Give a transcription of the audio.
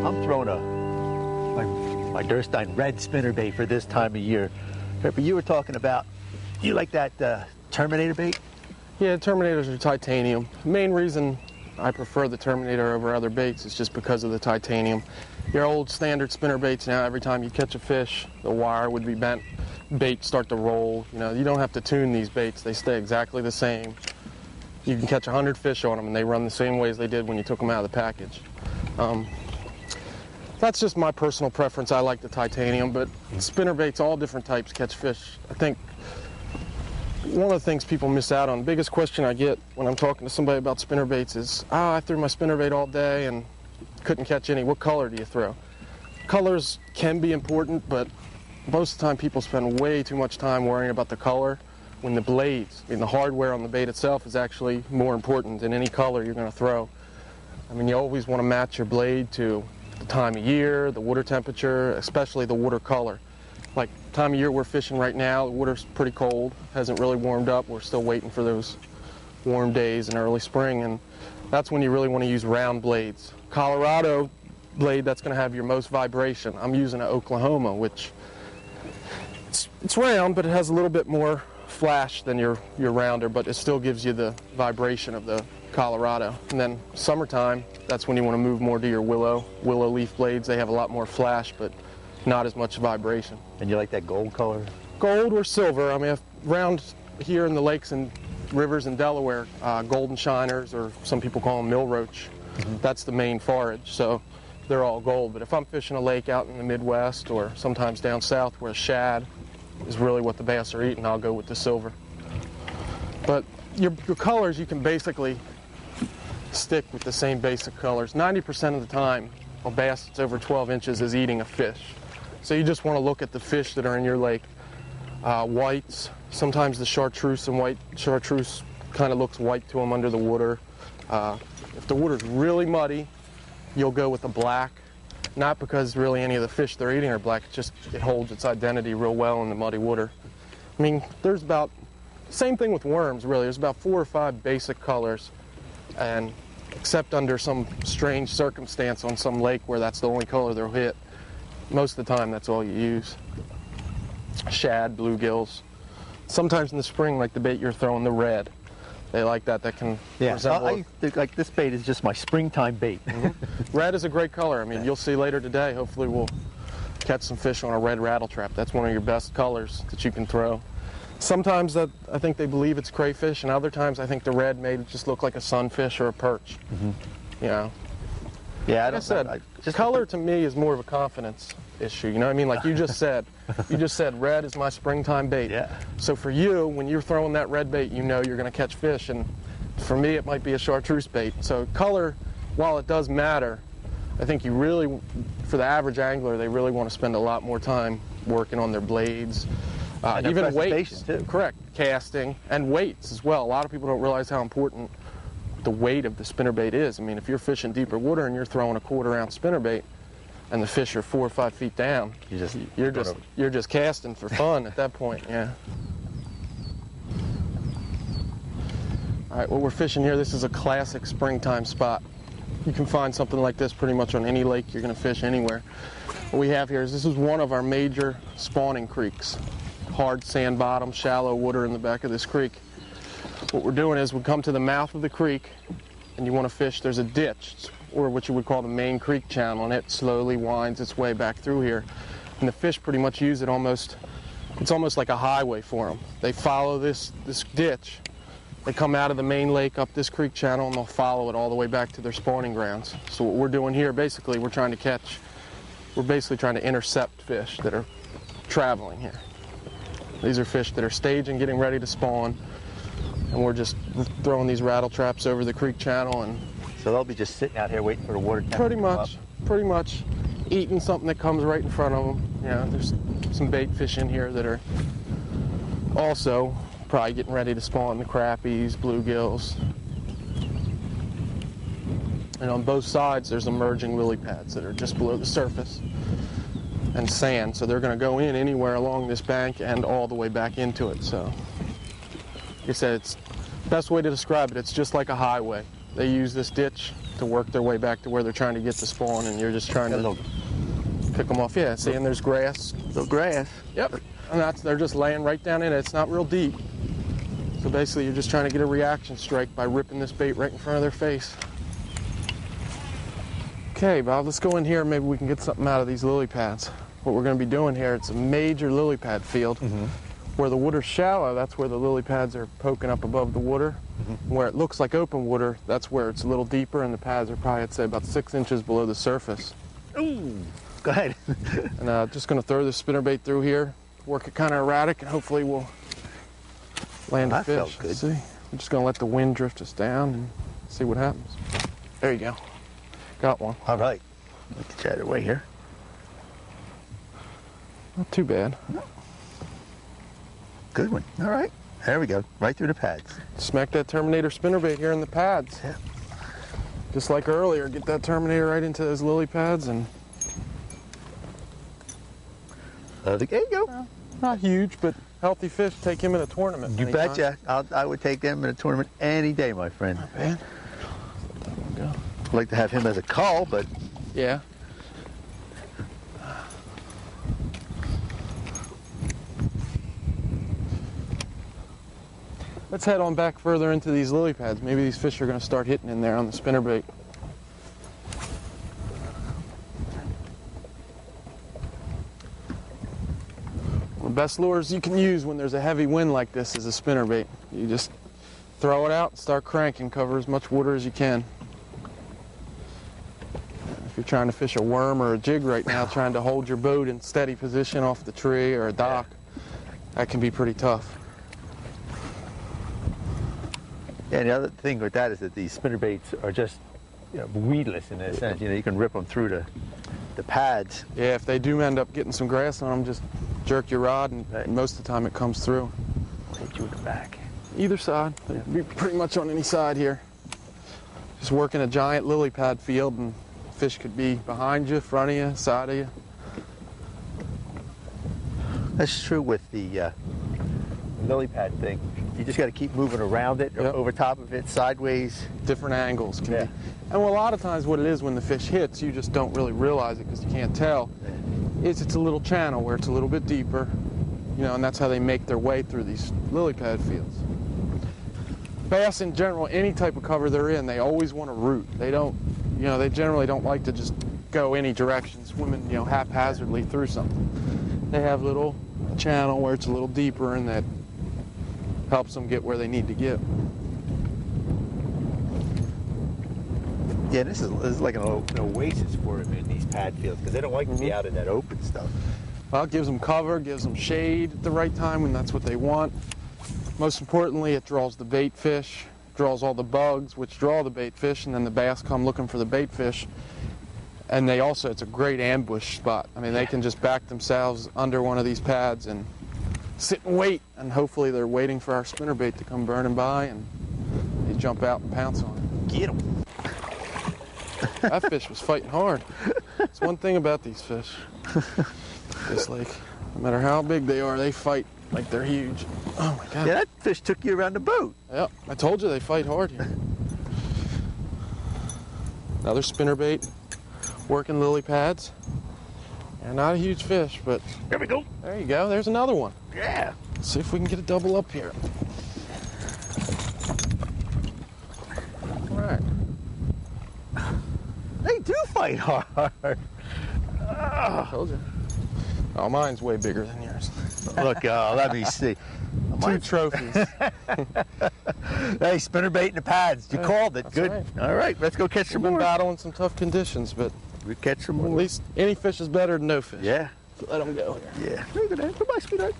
I'm throwing my Durstein red spinnerbait for this time of year. But you were talking about, you like that Terminator bait? Yeah, Terminators are titanium. The main reason I prefer the Terminator over other baits is just because of the titanium. Your old standard spinner baits now, every time you catch a fish, the wire would be bent, bait start to roll. You know, you don't have to tune these baits. They stay exactly the same. You can catch 100 fish on them and they run the same way as they did when you took them out of the package. That's just my personal preference. I like the titanium, but spinner baits, all different types catch fish. I think one of the things people miss out on, the biggest question I get when I'm talking to somebody about spinner baits is, I threw my spinner bait all day and couldn't catch any. What color do you throw? Colors can be important, but most of the time people spend way too much time worrying about the color when the blades, the hardware on the bait itself is actually more important than any color you're going to throw. I mean, you always want to match your blade to the time of year, the water temperature, especially the water color. Like time of year we're fishing right now, the water's pretty cold, hasn't really warmed up. We're still waiting for those warm days in early spring, and that's when you really want to use round blades. Colorado blade, that's going to have your most vibration. I'm using an Oklahoma, which it's round, but it has a little bit more flash than your rounder, but it still gives you the vibration of the Colorado. And then summertime, that's when you want to move more to your willow leaf blades. They have a lot more flash, but not as much vibration. And you like that gold color? Gold or silver. I mean, around here in the lakes and rivers in Delaware, golden shiners, or some people call them millroach. That's the main forage, so they're all gold. But if I'm fishing a lake out in the Midwest or sometimes down south where shad is really what the bass are eating, I'll go with the silver. But your colors, you can basically stick with the same basic colors. 90% of the time, a bass that's over 12 inches is eating a fish. So you just want to look at the fish that are in your lake. Whites, sometimes the chartreuse and white chartreuse kind of looks white to them under the water. If the water's really muddy, you'll go with the black. Not because really any of the fish they're eating are black, it's just it holds its identity real well in the muddy water. I mean, there's about, same thing with worms really, there's about 4 or 5 basic colors, and except under some strange circumstance on some lake where that's the only color they'll hit, most of the time that's all you use. Shad, bluegills. Sometimes in the spring, like the bait you're throwing, the red. They like that can resemble. I think like this bait is just my springtime bait. Red is a great color. I mean, you'll see later today, hopefully we'll catch some fish on a red rattle trap. That's one of your best colors that you can throw. Sometimes I think they believe it's crayfish, and other times I think the red made it just look like a sunfish or a perch. You know? Yeah, like I said, color to me is more of a confidence issue. You know what I mean? Like you just said, red is my springtime bait. Yeah. So for you, when you're throwing that red bait, you know you're going to catch fish, and for me, it might be a chartreuse bait. So color, while it does matter, I think you really, for the average angler, they really want to spend a lot more time working on their blades, even weights too. Correct, casting and weights as well. A lot of people don't realize how important the weight of the spinnerbait is. I mean, if you're fishing deeper water and you're throwing a 1/4 ounce spinnerbait, and the fish are 4 or 5 feet down, you're just casting for fun at that point. Yeah. All right, what we're fishing here, this is a classic springtime spot. You can find something like this pretty much on any lake you're going to fish anywhere. What we have here is this is one of our major spawning creeks. Hard sand bottom, shallow water in the back of this creek. What we're doing is we come to the mouth of the creek and you want to fish. There's a ditch, or what you would call the main creek channel, and it slowly winds its way back through here. And the fish pretty much use it it's almost like a highway for them. They follow this ditch. They come out of the main lake up this creek channel and they'll follow it all the way back to their spawning grounds. So what we're doing here, basically, we're basically trying to intercept fish that are traveling here. These are fish that are staging, getting ready to spawn, and we're just throwing these rattle traps over the creek channel. And so they'll be just sitting out here waiting for the water temperature to come up. Pretty much eating something that comes right in front of them. Yeah, there's some bait fish in here that are also probably getting ready to spawn, the crappies, bluegills. And on both sides there's emerging lily pads that are just below the surface, and sand, so they're going to go in anywhere along this bank and all the way back into it. So like I said, it's the best way to describe it, it's just like a highway. they use this ditch to work their way back to where they're trying to get to spawn, and you're just trying Got a to little, pick them off. Yeah, see, and there's grass. little grass. Yep, and they're just laying right down in it. It's not real deep. So basically, you're just trying to get a reaction strike by ripping this bait right in front of their face. Okay, Bob, let's go in here and maybe we can get something out of these lily pads. What we're going to be doing here, it's a major lily pad field. Where the water's shallow, that's where the lily pads are poking up above the water. Where it looks like open water, that's where it's a little deeper, and the pads are probably, I'd say, about 6 inches below the surface. Ooh, go ahead. And just going to throw the spinnerbait through here, work it kind of erratic, and hopefully we'll land a That fish. felt good. See? I'm just going to let the wind drift us down and see what happens. There you go. Got one. All right. Let me get you out of the way here. Not too bad. Good one. All right. There we go. Right through the pads. Smack that Terminator spinnerbait here in the pads. Yeah. Just like earlier, get that Terminator right into those lily pads, and There you go. not huge, but healthy fish. Take him in a tournament. You anytime. betcha. I would take them in a tournament any day, my friend. Not bad. Let that one go. I'd like to have him as a call, but Yeah. Let's head on back further into these lily pads. Maybe these fish are going to start hitting in there on the spinnerbait. One of the best lures you can use when there's a heavy wind like this is a spinnerbait. You just throw it out and start cranking, cover as much water as you can. If you're trying to fish a worm or a jig right now, trying to hold your boat in steady position off the tree or a dock, that can be pretty tough. yeah. And the other thing with that is that these spinnerbaits are just weedless in a sense. You can rip them through the pads. Yeah, if they do end up getting some grass on them, just jerk your rod, and most of the time it comes through. Hit you in the back. Either side. It'd be pretty much on any side here. Just working a giant lily pad field, and fish could be behind you, front of you, side of you. That's true with the lily pad thing. You just got to keep moving around it, or Yep. over top of it, sideways. Different angles can Yeah. be. And a lot of times what it is when the fish hits, you just don't really realize it because you can't tell, is it's a little channel where it's a little bit deeper, and that's how they make their way through these lily pad fields. Bass in general, any type of cover they're in, they always want to root. They don't, they generally don't like to just go any direction, swimming, haphazardly through something. They have little channel where it's a little deeper, and that helps them get where they need to get. Yeah, this is like an oasis for them in these pad fields because they don't like to be out in that open stuff. Well, it gives them cover, gives them shade at the right time when that's what they want. Most importantly, it draws the bait fish, draws all the bugs, which draw the bait fish, and then the bass come looking for the bait fish. And it's a great ambush spot. I mean, they can just back themselves under one of these pads and sit and wait, and hopefully they're waiting for our spinnerbait to come burning by, and they jump out and pounce on it. Get them. That fish was fighting hard. It's one thing about these fish. It's like, no matter how big they are, they fight like they're huge. Oh my God. Yeah, that fish took you around the boat. Yep, I told you they fight hard here. Another spinnerbait, working lily pads. And not a huge fish, but There we go. there you go. There's another one. Yeah. Let's see if we can get a double up here. All right. They do fight hard. I told you. Oh, mine's way bigger than yours. Look, let me see. Two trophies. Hey, spinnerbait in the pads. You called it. That's Good. right. All right, let's go catch We've some been more. battling some tough conditions, but We catch some at more. least any fish is better than no fish. Yeah. So let them go here. Yeah. Look at that. Goodbye, sweetheart.